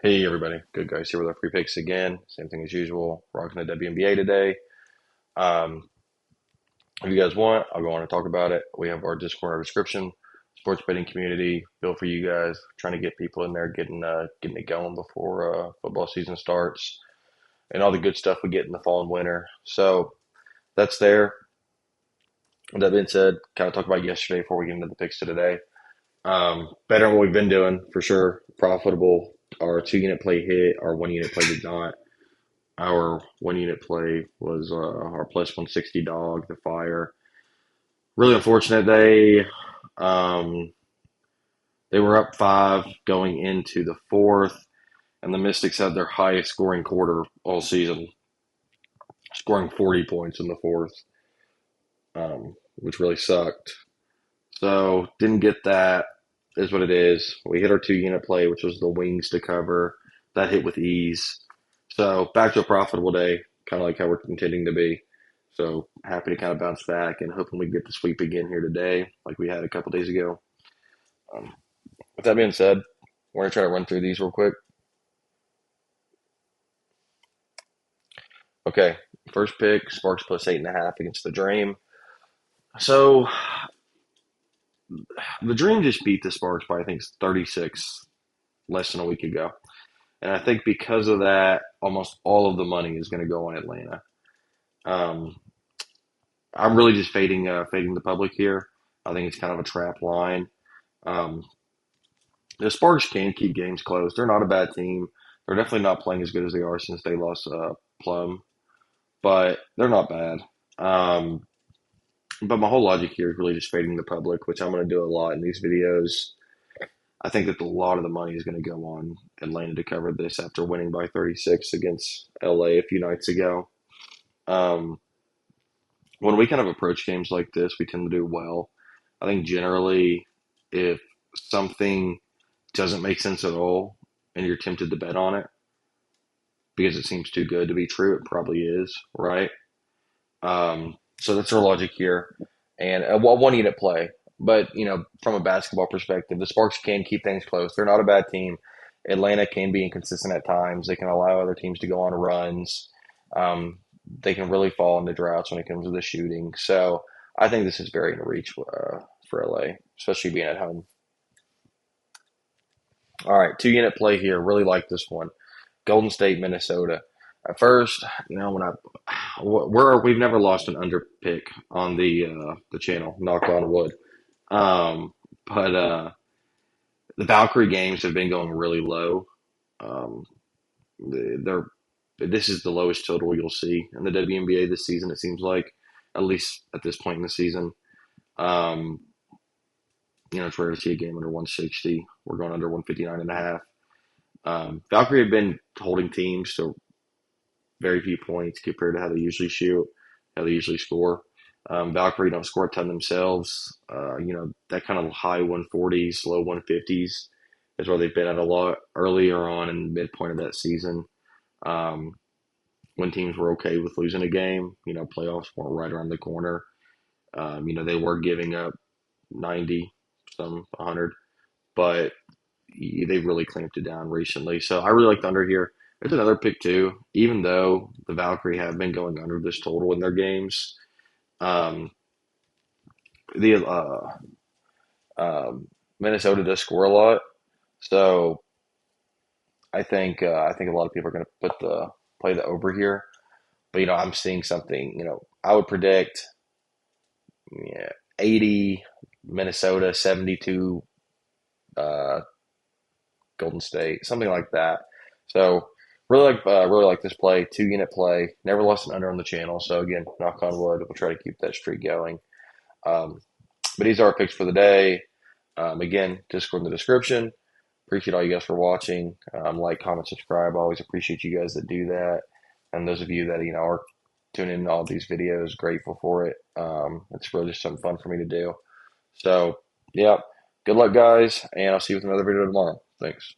Hey everybody, good guys here with our free picks again. Same thing as usual. Rocking the WNBA today. Um, if you guys want, I'll go on and talk about it. We have our Discord in our description, sports betting community built for you guys. Trying to get people in there, getting it going before football season starts, and all the good stuff we get in the fall and winter. So that's there. With that being said, kind of talk about yesterday before we get into the picks to today. Better than what we've been doing for sure. Profitable. Our 2 unit play hit. Our 1 unit play did not. Our 1 unit play was our plus 160 dog, the fire. Really unfortunate. They were up five going into the fourth, and the Mystics had their highest scoring quarter all season, scoring 40 points in the fourth, which really sucked. So didn't get that. Is what it is. We hit our 2 unit play, which was the wings to cover. That hit with ease. So back to a profitable day, kind of like how we're intending to be. So happy to kind of bounce back and hoping we get the sweep again here today, like we had a couple days ago. Um, with that being said, we're gonna try to run through these real quick. Okay, first pick, Sparks plus 8.5 against the Dream. So the Dream just beat the Sparks by I think 36 less than a week ago, and I think because of that, almost all of the money is going to go on Atlanta. Um, I'm really just fading the public here. I think it's kind of a trap line. Um, the Sparks can keep games close. They're not a bad team. They're definitely not playing as good as they are since they lost Plum, but they're not bad. Um, but my whole logic here is really just fading the public, which I'm going to do a lot in these videos. I think that a lot of the money is going to go on Atlanta to cover this after winning by 36 against LA a few nights ago. Um, when we kind of approach games like this, we tend to do well. I think generally, if something doesn't make sense at all and you're tempted to bet on it because it seems too good to be true, it probably is, right? So that's our logic here. And a 1 unit play. But, from a basketball perspective, the Sparks can keep things close. They're not a bad team. Atlanta can be inconsistent at times. They can allow other teams to go on runs. They can really fall into droughts when it comes to the shooting. So I think this is very in reach for LA, especially being at home. All right, 2 unit play here. Really like this one. Golden State, Minnesota. At first, when we've never lost an under pick on the channel. Knock on wood. But the Valkyrie games have been going really low. Um, they're This is the lowest total you'll see in the WNBA this season. It seems like, at least at this point in the season. Um, it's rare to see a game under 160. We're going under 159 and a half. Valkyrie have been holding teams to very few points compared to how they usually shoot, how they usually score. Valkyrie don't score a ton themselves. That kind of high 140s, low 150s is where they've been at a lot earlier on in the midpoint of that season. Um, when teams were okay with losing a game, playoffs weren't right around the corner. They were giving up 90, some 100, but they've really clamped it down recently. So I really like the under here. There's another pick too, even though the Valkyrie have been going under this total in their games. Um, the Minnesota does score a lot, so I think a lot of people are going to play the over here. But I'm seeing something. I would predict, yeah, 80 Minnesota, 72 uh, Golden State, something like that. So really like this play, 2 unit play. Never lost an under on the channel. So again, knock on wood, we'll try to keep that streak going. Um, but these are our picks for the day. Again, Discord in the description. Appreciate all you guys for watching. Like, comment, subscribe. I always appreciate you guys that do that. And those of you that are tuning in to all these videos, grateful for it. It's really just something fun for me to do. So, yeah, good luck, guys, and I'll see you with another video tomorrow. Thanks.